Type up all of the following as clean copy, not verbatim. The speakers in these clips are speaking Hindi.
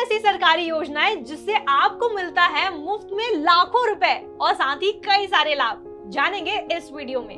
ऐसी सरकारी योजनाएं जिससे आपको मिलता है मुफ्त में लाखों रुपए और साथ ही कई सारे लाभ, जानेंगे इस वीडियो में।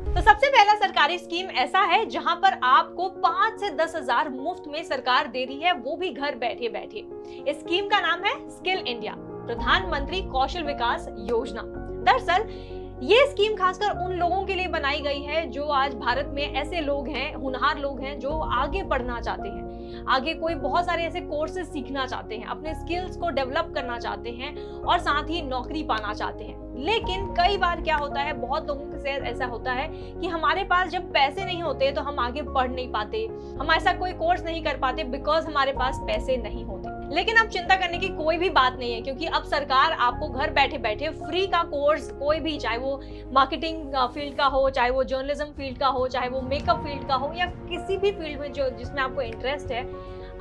तो सबसे पहला सरकारी स्कीम ऐसा है जहां पर आपको 5 से 10 हजार मुफ्त में सरकार दे रही है, वो भी घर बैठे बैठे। इस स्कीम का नाम है स्किल इंडिया, प्रधानमंत्री कौशल विकास योजना। दरअसल ये स्कीम खासकर उन लोगों के लिए बनाई गई है जो आज भारत में ऐसे लोग हैं, होनहार लोग हैं, जो आगे पढ़ना चाहते हैं, आगे कोई बहुत सारे ऐसे कोर्सेज सीखना चाहते हैं, अपने स्किल्स को डेवलप करना चाहते हैं और साथ ही नौकरी पाना चाहते हैं। लेकिन कई बार क्या होता है, बहुत लोगों के साथ ऐसा होता है कि हमारे पास जब पैसे नहीं होते तो हम आगे पढ़ नहीं पाते, हम ऐसा कोई कोर्स नहीं कर पाते बिकॉज हमारे पास पैसे नहीं होते। लेकिन अब चिंता करने की कोई भी बात नहीं है, क्योंकि अब सरकार आपको घर बैठे बैठे फ्री का कोर्स, कोई भी, चाहे वो मार्केटिंग फील्ड का हो, चाहे वो जर्नलिज्म फील्ड का हो, चाहे वो मेकअप फील्ड का हो, या किसी भी फील्ड में जो जिसमें आपको इंटरेस्ट है,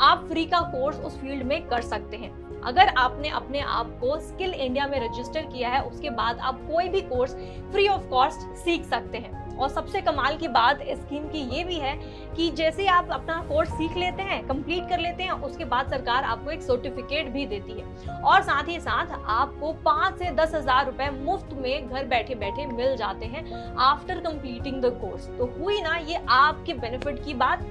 आप फ्री का कोर्स उस फील्ड में कर सकते हैं। अगर आपने अपने आप को स्किल इंडिया में रजिस्टर किया है, उसके बाद आप कोई भी कोर्स फ्री ऑफ कॉस्ट सीख सकते हैं। और सबसे कमाल की बात इस स्कीम की ये भी है कि जैसे आप अपना कोर्स सीख लेते हैं, कंप्लीट कर लेते हैं, उसके बाद सरकार आपको एक सर्टिफिकेट भी देती है और साथ ही साथ आपको 5 से 10 हजार रुपए मुफ्त में घर बैठे बैठे मिल जाते हैं आफ्टर कंप्लीटिंग द कोर्स। तो हुई ना ये आपके बेनिफिट की बात।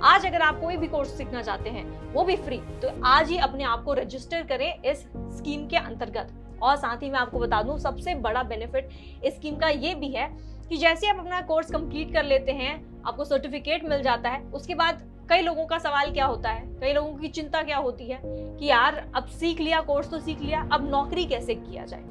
आज अगर आप कोई भी कोर्स सीखना चाहते हैं, वो भी फ्री, तो आज ही अपने आप को रजिस्टर करें इस स्कीम के अंतर्गत। और साथ ही मैं आपको बता दूं, सबसे बड़ा बेनिफिट इस स्कीम का ये भी है कि जैसे आप अपना कोर्स कंप्लीट कर लेते हैं, आपको सर्टिफिकेट मिल जाता है। उसके बाद कई लोगों का सवाल क्या होता है, कई लोगों की चिंता क्या होती है कि यार अब सीख लिया, कोर्स तो सीख लिया, अब नौकरी कैसे किया जाए।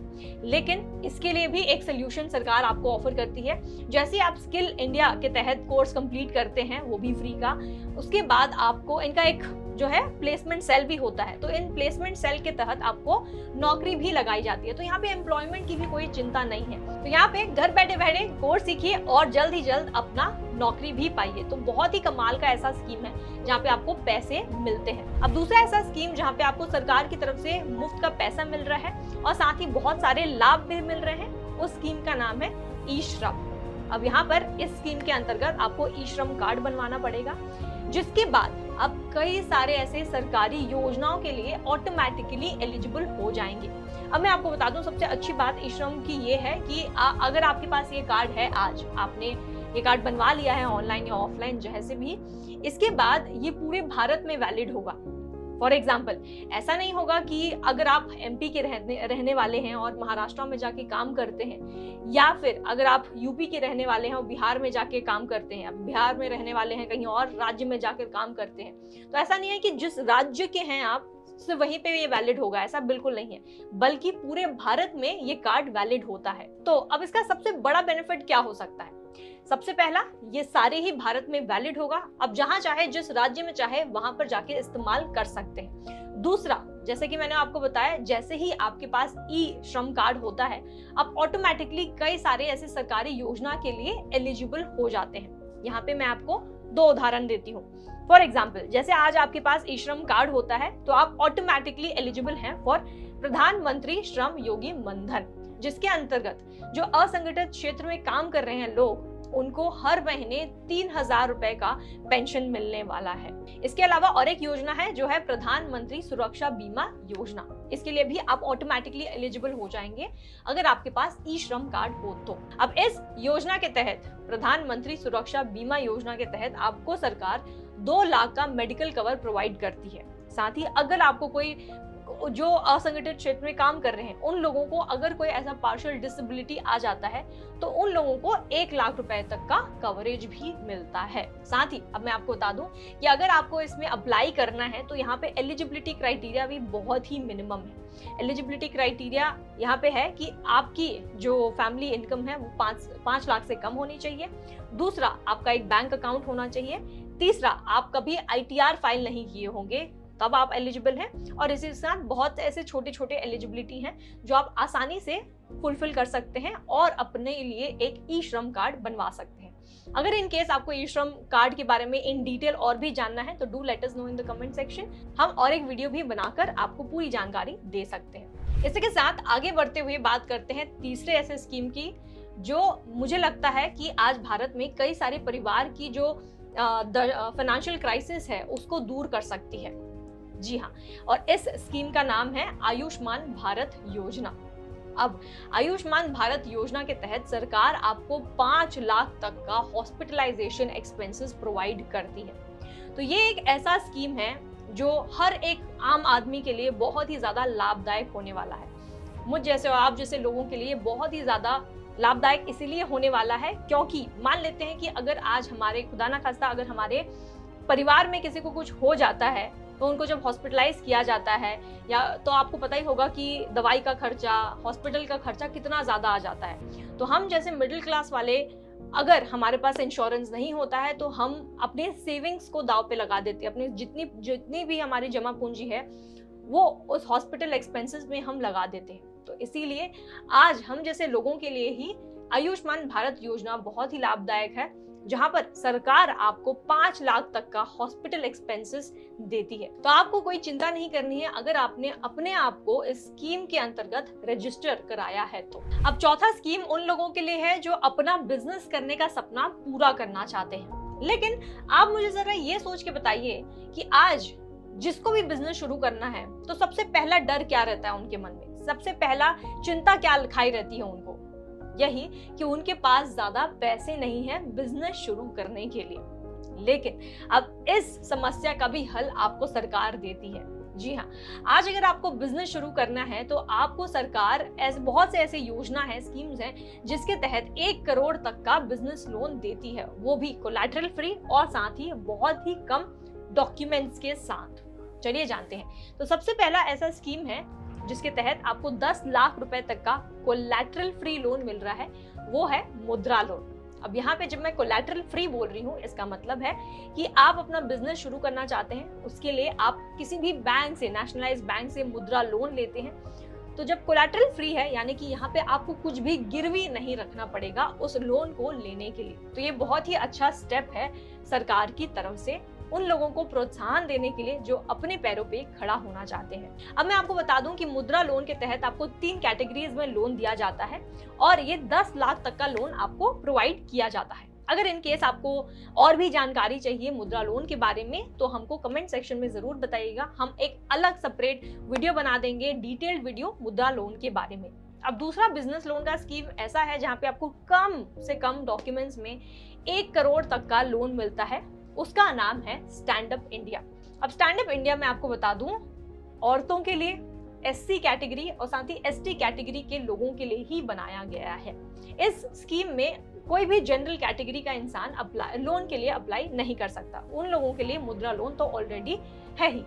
लेकिन इसके लिए भी एक सोल्यूशन सरकार आपको ऑफर करती है। जैसे आप स्किल इंडिया के तहत कोर्स कंप्लीट करते हैं, वो भी फ्री का, उसके बाद आपको इनका एक जो है प्लेसमेंट सेल भी होता है। तो इन प्लेसमेंट सेल के तहत आपको नौकरी भी लगाई जाती है। तो यहाँ पे एम्प्लॉयमेंट की भी कोई चिंता नहीं है। तो यहाँ पे घर बैठे बैठे कोर्स सीखिए और जल्द ही जल्द अपना नौकरी भी पाइए। तो बहुत ही कमाल का ऐसा स्कीम है जहाँ पे आपको पैसे मिलते हैं। अब दूसरा ऐसा स्कीम जहाँ पे आपको सरकार की तरफ से मुफ्त का पैसा मिल रहा है और साथ ही बहुत सारे लाभ भी मिल रहे हैं, उस स्कीम का नाम है ई श्रम। अब यहाँ पर इस स्कीम के अंतर्गत आपको ई श्रम कार्ड बनवाना पड़ेगा, जिसके बाद आप कई सारे ऐसे सरकारी योजनाओं के लिए ऑटोमेटिकली एलिजिबल हो जाएंगे। अब मैं आपको बता दूं, सबसे अच्छी बात ई श्रम की ये है कि अगर आपके पास ये कार्ड है, आज आपने ये कार्ड बनवा लिया है ऑनलाइन या ऑफलाइन जैसे भी, इसके बाद ये पूरे भारत में वैलिड होगा। फॉर एग्जाम्पल, ऐसा नहीं होगा कि अगर आप एमपी के रहने वाले हैं और महाराष्ट्र में जाके काम करते हैं, या फिर अगर आप यूपी के रहने वाले हैं और बिहार में जाके काम करते हैं, बिहार में रहने वाले हैं कहीं और राज्य में जाकर काम करते हैं, तो ऐसा नहीं है कि जिस राज्य के हैं आप सिर्फ वहीं पे ये वैलिड होगा, ऐसा बिल्कुल नहीं है, बल्कि पूरे भारत में ये कार्ड वैलिड होता है। तो अब इसका सबसे बड़ा बेनिफिट क्या हो सकता है? सबसे पहला, ये सारे ही भारत में वैलिड होगा। अब जहां चाहे, जिस राज्य में चाहे, वहां पर जाके इस्तेमाल कर सकते हैं। दूसरा, जैसे कि मैंने आपको बताया, जैसे ही आपके पास ई श्रम कार्ड होता है, आप ऑटोमेटिकली कई सारे ऐसे सरकारी योजना के लिए एलिजिबल हो जाते हैं। यहाँ पे मैं आपको 2 उदाहरण देती हूँ। फॉर एग्जाम्पल, जैसे आज आपके पास ई श्रम कार्ड होता है तो आप ऑटोमेटिकली एलिजिबल हैं फॉर प्रधानमंत्री श्रम योगी मनधन, जिसके अंतर्गत जो असंगठित क्षेत्र में काम कर रहे हैं लोग, उनको हर महीने 3,000 रुपए का पेंशन मिलने वाला है। इसके अलावा और एक योजना है जो है प्रधानमंत्री सुरक्षा बीमा योजना। इसके लिए भी आप ऑटोमेटिकली एलिजिबल हो जाएंगे अगर आपके पास ई श्रम कार्ड हो तो। अब इस योजना के तहत, प्रधानमंत्री सुरक्षा बीमा योजना के तहत, आपको सरकार 2 लाख का मेडिकल कवर प्रोवाइड करती है। साथ ही अगर आपको कोई जो असंगठित क्षेत्र में काम कर रहे हैं, उन लोगों को अगर कोई ऐसा पार्शियल डिसेबिलिटी आ जाता है तो उन लोगों को 1 लाख रुपए तक का कवरेज भी मिलता है। साथ ही अब मैं आपको बता दूं कि अगर आपको इसमें अप्लाई करना है तो यहाँ पे एलिजिबिलिटी क्राइटेरिया भी बहुत ही मिनिमम है। एलिजिबिलिटी क्राइटेरिया यहाँ पे है कि आपकी जो फैमिली इनकम है वो 5 लाख से कम होनी चाहिए। दूसरा, आपका एक बैंक अकाउंट होना चाहिए। तीसरा, आप कभी ITR फाइल नहीं किए होंगे, तब आप एलिजिबल हैं। और इसी के साथ बहुत ऐसे छोटे छोटे एलिजिबिलिटी हैं जो आप आसानी से फुलफिल कर सकते हैं और अपने लिए एक ई श्रम कार्ड बनवा सकते हैं। अगर इन केस आपको ई श्रम कार्ड के बारे में इन डिटेल और भी जानना है तो do let us know in the comment section. हम और एक वीडियो भी बनाकर आपको पूरी जानकारी दे सकते हैं। इसी के साथ आगे बढ़ते हुए बात करते हैं तीसरे ऐसे स्कीम की जो मुझे लगता है कि आज भारत में कई सारे परिवार की जो फाइनेंशियल क्राइसिस है उसको दूर कर सकती है। जी हाँ, और इस स्कीम का नाम है आयुष्मान भारत योजना। अब आयुष्मान भारत योजना के तहत सरकार आपको 5 लाख तक का हॉस्पिटलाइजेशन एक्सपेंसेस प्रोवाइड करती है। तो ये एक ऐसा स्कीम है जो हर एक आम आदमी के लिए बहुत ही ज्यादा लाभदायक होने वाला है। मुझ जैसे और आप जैसे लोगों के लिए बहुत ही ज्यादा लाभदायक इसीलिए होने वाला है क्योंकि मान लेते हैं कि अगर आज हमारे खुदा ना खास्ता अगर हमारे परिवार में किसी को कुछ हो जाता है तो उनको जब हॉस्पिटलाइज किया जाता है या तो आपको पता ही होगा कि दवाई का खर्चा, हॉस्पिटल का खर्चा कितना ज्यादा आ जाता है। तो हम जैसे मिडिल क्लास वाले अगर हमारे पास इंश्योरेंस नहीं होता है तो हम अपने सेविंग्स को दांव पे लगा देते हैं। अपनी जितनी भी हमारी जमा पूंजी है वो उस हॉस्पिटल एक्सपेंसेस में हम लगा देते हैं। तो इसीलिए आज हम जैसे लोगों के लिए ही आयुष्मान भारत योजना बहुत ही लाभदायक है, जहां पर सरकार आपको 5 लाख तक का हॉस्पिटल एक्सपेंसेस देती है। तो आपको कोई चिंता नहीं करनी है अगर आपने अपने आप को इस स्कीम के अंतर्गत रजिस्टर कराया है तो। अब चौथा स्कीम उन लोगों के लिए है जो अपना बिजनेस करने का सपना पूरा करना चाहते हैं। लेकिन आप मुझे जरा ये सोच के बताइए कि आज जिसको भी बिजनेस शुरू करना है तो सबसे पहला डर क्या रहता है उनके मन में, सबसे पहला चिंता क्या खाई रहती है उनको, यही कि उनके पास ज्यादा पैसे नहीं है बिजनेस शुरू करने के लिए। लेकिन अब इस समस्या का भी हल आपको सरकार देती है। जी हाँ, आज अगर आपको बिजनेस शुरू करना है तो आपको सरकार बहुत से ऐसे योजना है, स्कीम्स हैं जिसके तहत 1 करोड़ तक का बिजनेस लोन देती है, वो भी कोलैटरल फ्री और साथ ही बहुत ही कम डॉक्यूमेंट्स के साथ। चलिए जानते हैं। तो सबसे पहला ऐसा स्कीम है जिसके तहत आपको 10 लाख रुपए तक का कोलैटरल फ्री लोन मिल रहा है, वो है मुद्रा लोन। अब यहाँ पे जब मैं कोलैटरल फ्री बोल रही हूँ इसका मतलब है कि आप अपना बिजनेस शुरू करना चाहते हैं, उसके लिए आप किसी भी बैंक से, नेशनलाइज्ड बैंक से मुद्रा लोन लेते हैं। तो जब कोलैटरल फ्री है यानी कि यहाँ पे आपको कुछ भी गिरवी नहीं रखना पड़ेगा उस लोन को लेने के लिए। तो ये बहुत ही अच्छा स्टेप है सरकार की तरफ से उन लोगों को प्रोत्साहन देने के लिए जो अपने पैरों पे खड़ा होना चाहते हैं। अब मैं आपको बता दूं कि मुद्रा लोन के तहत आपको 3 कैटेगरीज में लोन दिया जाता है और ये 10 लाख तक का लोन आपको प्रोवाइड किया जाता है। अगर इन केस आपको और भी जानकारी चाहिए मुद्रा लोन के बारे में तो हमको कमेंट सेक्शन में जरूर बताइएगा, हम एक अलग सेपरेट वीडियो बना देंगे, डिटेल्ड वीडियो मुद्रा लोन के बारे में। अब दूसरा बिजनेस लोन का स्कीम ऐसा है जहाँ पे आपको कम से कम डॉक्यूमेंट्स में 1 करोड़ तक का लोन मिलता है, उसका नाम है स्टैंड अप इंडिया। अब स्टैंड अप इंडिया में आपको बता दूं औरतों के लिए, एससी कैटेगरी और साथ ही एसटी कैटेगरी के लोगों के लिए ही बनाया गया है। इस स्कीम में कोई भी जनरल कैटेगरी का इंसान लोन के लिए अप्लाई नहीं कर सकता, उन लोगों के लिए मुद्रा लोन तो ऑलरेडी है ही।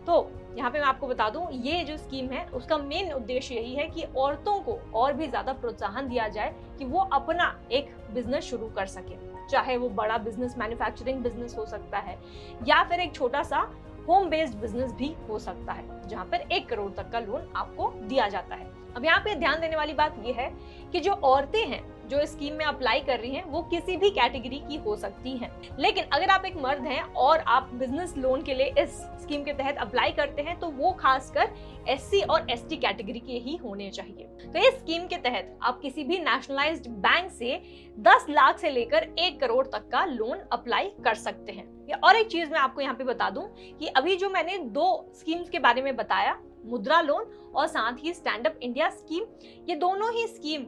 तो यहाँ पे मैं आपको बता दूं ये जो स्कीम है उसका मेन उद्देश्य यही है कि औरतों को और भी ज्यादा प्रोत्साहन दिया जाए कि वो अपना एक बिजनेस शुरू कर सके, चाहे वो बड़ा बिजनेस, मैन्युफैक्चरिंग बिजनेस हो सकता है या फिर एक छोटा सा होम बेस्ड बिजनेस भी हो सकता है जहाँ पर 1 करोड़ तक का लोन आपको दिया जाता है। अब यहाँ पे ध्यान देने वाली बात यह है कि जो औरतें हैं जो इस स्कीम में अप्लाई कर रही हैं वो किसी भी कैटेगरी की हो सकती हैं, लेकिन अगर आप एक मर्द हैं और आप बिजनेस लोन के लिए इस स्कीम के तहत अप्लाई करते हैं तो वो खासकर एससी और एसटी कैटेगरी के ही होने चाहिए। तो इस स्कीम के तहत आप किसी भी नेशनलाइज्ड बैंक से 10 लाख से लेकर 1 करोड़ तक का लोन अप्लाई कर सकते हैं। और एक चीज मैं आपको यहाँ पे बता दूं कि अभी जो मैंने 2 स्कीम्स के बारे में बताया, मुद्रा लोन और साथ ही स्टैंड अप इंडिया स्कीम, ये दोनों ही स्कीम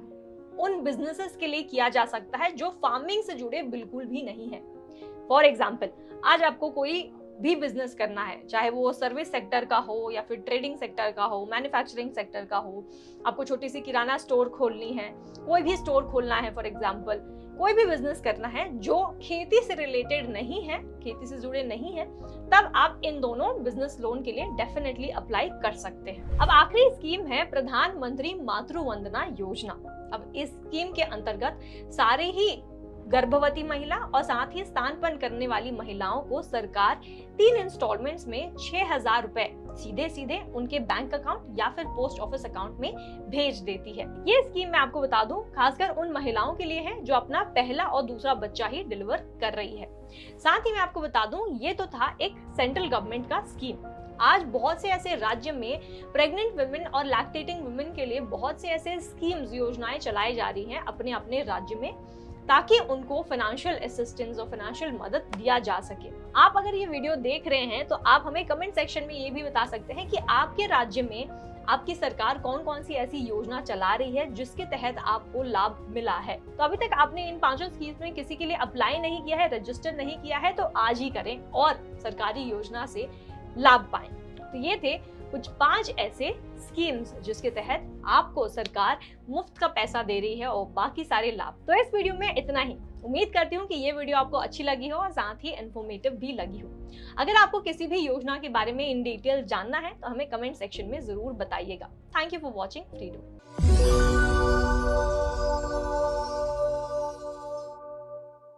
उन बिजनेसेस के लिए किया जा सकता है जो फार्मिंग से जुड़े बिल्कुल भी नहीं है। फॉर एग्जाम्पल, आज आपको कोई भी बिजनेस करना है, चाहे वो सर्विस सेक्टर का हो या फिर ट्रेडिंग सेक्टर का हो, मैन्युफैक्चरिंग सेक्टर का हो, आपको छोटी सी किराना स्टोर खोलनी है, कोई भी स्टोर खोलना है, फॉर एग्जाम्पल कोई भी बिजनेस करना है जो खेती से रिलेटेड नहीं है, खेती से जुड़े नहीं है, तब आप इन दोनों बिजनेस लोन के लिए डेफिनेटली अप्लाई कर सकते हैं। अब आखिरी स्कीम है प्रधानमंत्री मातृ वंदना योजना। अब इस स्कीम के अंतर्गत सारे ही गर्भवती महिला और साथ ही स्तनपान करने वाली महिलाओं को सरकार 3 इंस्टॉलमेंट्स में 6,000 रुपए सीधे सीधे उनके बैंक अकाउंट या फिर पोस्ट ऑफिस अकाउंट में भेज देती है। ये स्कीम मैं आपको बता दूं खासकर उन महिलाओं के लिए है जो अपना पहला और दूसरा बच्चा ही डिलीवर कर रही है। साथ ही मैं आपको बता दूं ये तो था एक सेंट्रल गवर्नमेंट का स्कीम। आज बहुत से ऐसे राज्य में प्रेग्नेंट वुमेन और लैक्टेटिंग वुमेन के लिए बहुत से ऐसे स्कीम्स, योजनाएं चलाई जा रही हैं अपने अपने राज्य में, ताकि उनको फाइनेंशियल असिस्टेंस और फाइनेंशियल मदद दिया जा सके। आप अगर ये वीडियो देख रहे हैं तो आप हमें कमेंट सेक्शन में ये भी बता सकते हैं कि आपके राज्य में आपकी सरकार कौन कौन सी ऐसी योजना चला रही है जिसके तहत आपको लाभ मिला है। तो अभी तक आपने इन 5 स्कीम्स में किसी के लिए अप्लाई नहीं किया है, रजिस्टर नहीं किया है, तो आज ही करें और सरकारी योजना से लाभ पाएं। तो ये थे कुछ 5 ऐसे स्कीम्स जिसके तहत आपको सरकार मुफ्त का पैसा दे रही है और बाकी सारे लाभ। तो इस वीडियो में इतना ही। उम्मीद करती हूँ कि ये वीडियो आपको अच्छी लगी हो और साथ ही इन्फॉर्मेटिव भी लगी हो। अगर आपको किसी भी योजना के बारे में इन डिटेल जानना है तो हमें कमेंट सेक्शन में जरूर बताइएगा। Thank you for watching फ्रीडो।